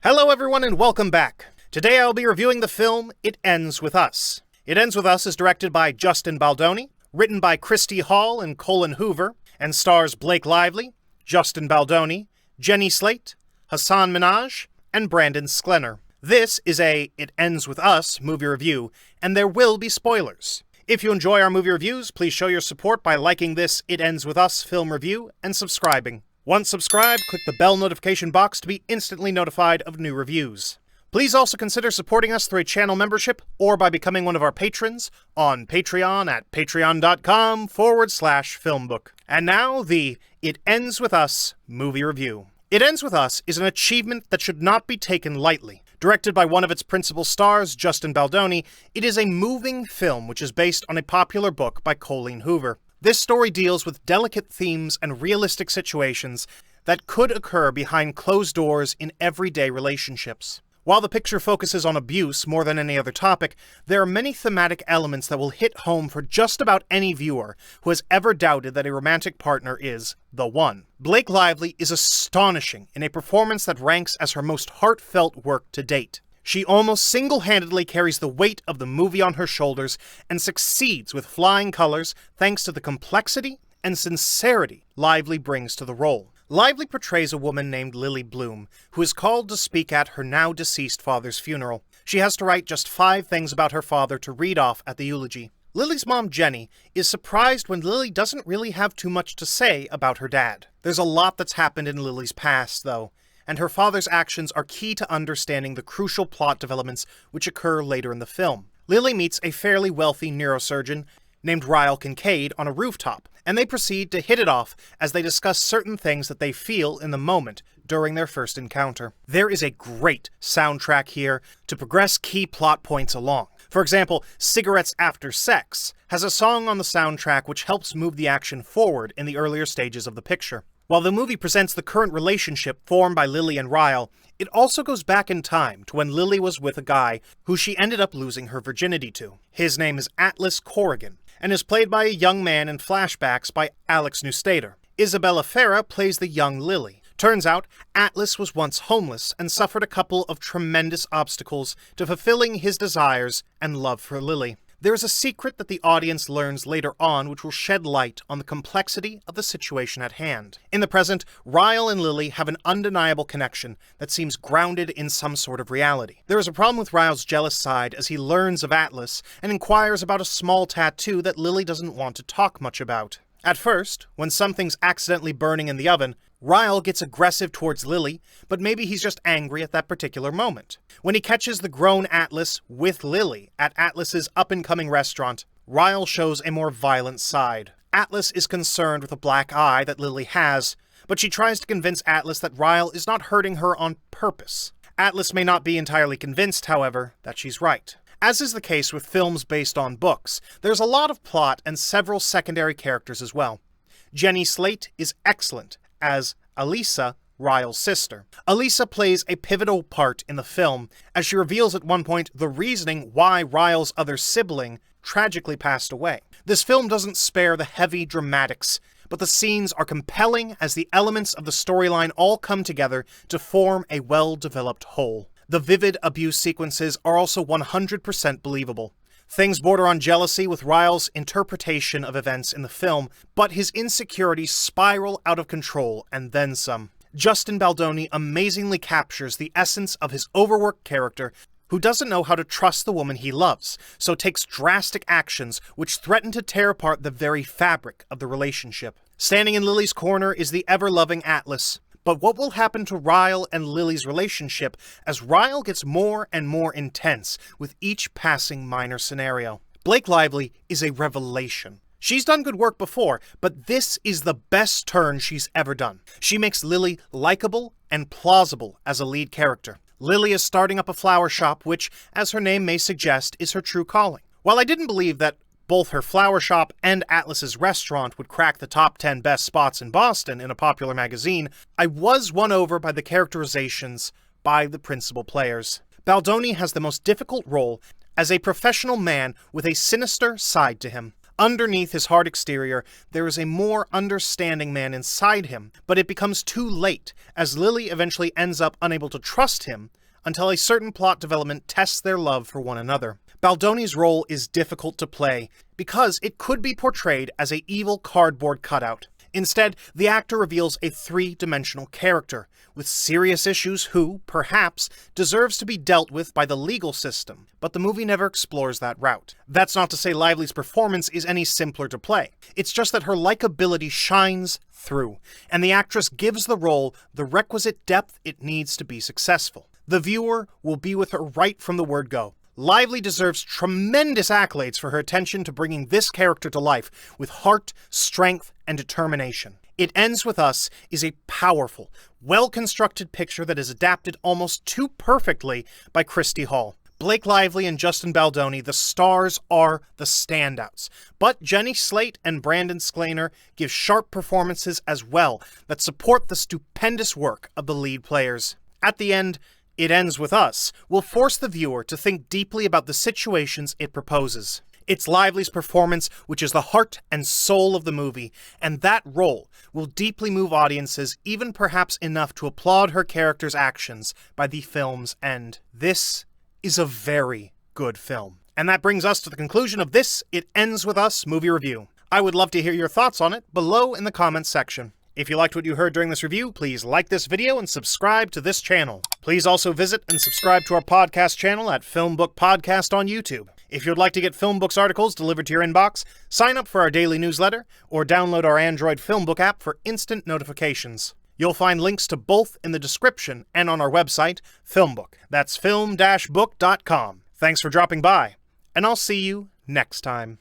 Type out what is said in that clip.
Hello everyone and welcome back. Today I'll be reviewing the film It Ends With Us. It Ends With Us is directed by Justin Baldoni, written by Christy Hall and Colin Hoover, and stars Blake Lively, Justin Baldoni, Jenny Slate, Hassan Minhaj, and Brandon Sklenner. This is a It Ends With Us movie review, and there will be spoilers. If you enjoy our movie reviews, please show your support by liking this It Ends With Us film review and subscribing. Once subscribed, click the bell notification box to be instantly notified of new reviews. Please also consider supporting us through a channel membership or by becoming one of our patrons on Patreon at patreon.com/FilmBook. And now, the It Ends With Us movie review. It Ends With Us is an achievement that should not be taken lightly. Directed by one of its principal stars, Justin Baldoni, it is a moving film which is based on a popular book by Colin Hoover. This story deals with delicate themes and realistic situations that could occur behind closed doors in everyday relationships. While the picture focuses on abuse more than any other topic, there are many thematic elements that will hit home for just about any viewer who has ever doubted that a romantic partner is the one. Blake Lively is astonishing in a performance that ranks as her most heartfelt work to date. She almost single-handedly carries the weight of the movie on her shoulders and succeeds with flying colors thanks to the complexity and sincerity Lively brings to the role. Lively portrays a woman named Lily Bloom, who is called to speak at her now-deceased father's funeral. She has to write just 5 things about her father to read off at the eulogy. Lily's mom, Jenny, is surprised when Lily doesn't really have too much to say about her dad. There's a lot that's happened in Lily's past, though, and her father's actions are key to understanding the crucial plot developments which occur later in the film. Lily meets a fairly wealthy neurosurgeon named Ryle Kincaid on a rooftop, and they proceed to hit it off as they discuss certain things that they feel in the moment during their first encounter. There is a great soundtrack here to progress key plot points along. For example, Cigarettes After Sex has a song on the soundtrack which helps move the action forward in the earlier stages of the picture. While the movie presents the current relationship formed by Lily and Ryle, it also goes back in time to when Lily was with a guy who she ended up losing her virginity to. His name is Atlas Corrigan, and is played by a young man in flashbacks by Alex Neustader. Isabella Farah plays the young Lily. Turns out, Atlas was once homeless and suffered a couple of tremendous obstacles to fulfilling his desires and love for Lily. There is a secret that the audience learns later on which will shed light on the complexity of the situation at hand. In the present, Ryle and Lily have an undeniable connection that seems grounded in some sort of reality. There is a problem with Ryle's jealous side as he learns of Atlas and inquires about a small tattoo that Lily doesn't want to talk much about. At first, when something's accidentally burning in the oven, Ryle gets aggressive towards Lily, but maybe he's just angry at that particular moment. When he catches the grown Atlas with Lily at Atlas's up-and-coming restaurant, Ryle shows a more violent side. Atlas is concerned with a black eye that Lily has, but she tries to convince Atlas that Ryle is not hurting her on purpose. Atlas may not be entirely convinced, however, that she's right. As is the case with films based on books, there's a lot of plot and several secondary characters as well. Jenny Slate is excellent as Elisa, Ryle's sister. Elisa plays a pivotal part in the film, as she reveals at one point the reasoning why Ryle's other sibling tragically passed away. This film doesn't spare the heavy dramatics, but the scenes are compelling as the elements of the storyline all come together to form a well-developed whole. The vivid abuse sequences are also 100% believable. Things border on jealousy with Ryle's interpretation of events in the film, but his insecurities spiral out of control and then some. Justin Baldoni amazingly captures the essence of his overworked character who doesn't know how to trust the woman he loves, so takes drastic actions which threaten to tear apart the very fabric of the relationship. Standing in Lily's corner is the ever-loving Atlas. But what will happen to Ryle and Lily's relationship as Ryle gets more and more intense with each passing minor scenario? Blake Lively is a revelation. She's done good work before, but this is the best turn she's ever done. She makes Lily likable and plausible as a lead character. Lily is starting up a flower shop, which, as her name may suggest, is her true calling. While I didn't believe that both her flower shop and Atlas's restaurant would crack the top 10 best spots in Boston in a popular magazine, I was won over by the characterizations by the principal players. Baldoni has the most difficult role as a professional man with a sinister side to him. Underneath his hard exterior, there is a more understanding man inside him, but it becomes too late, as Lily eventually ends up unable to trust him until a certain plot development tests their love for one another. Baldoni's role is difficult to play because it could be portrayed as an evil cardboard cutout. Instead, the actor reveals a three-dimensional character with serious issues who, perhaps, deserves to be dealt with by the legal system, but the movie never explores that route. That's not to say Lively's performance is any simpler to play. It's just that her likability shines through, and the actress gives the role the requisite depth it needs to be successful. The viewer will be with her right from the word go. Lively deserves tremendous accolades for her attention to bringing this character to life with heart, strength, and determination. It Ends With Us is a powerful, well-constructed picture that is adapted almost too perfectly by Christy Hall. Blake Lively and Justin Baldoni, the stars, are the standouts. But Jenny Slate and Brandon Sklaner give sharp performances as well that support the stupendous work of the lead players. At the end, It Ends With Us will force the viewer to think deeply about the situations it proposes. It's Lively's performance which is the heart and soul of the movie, and that role will deeply move audiences, even perhaps enough to applaud her character's actions by the film's end. This is a very good film. And that brings us to the conclusion of this It Ends With Us movie review. I would love to hear your thoughts on it below in the comments section. If you liked what you heard during this review, please like this video and subscribe to this channel. Please also visit and subscribe to our podcast channel at FilmBook Podcast on YouTube. If you'd like to get FilmBook's articles delivered to your inbox, sign up for our daily newsletter, or download our Android FilmBook app for instant notifications. You'll find links to both in the description and on our website, FilmBook. That's film-book.com. Thanks for dropping by, and I'll see you next time.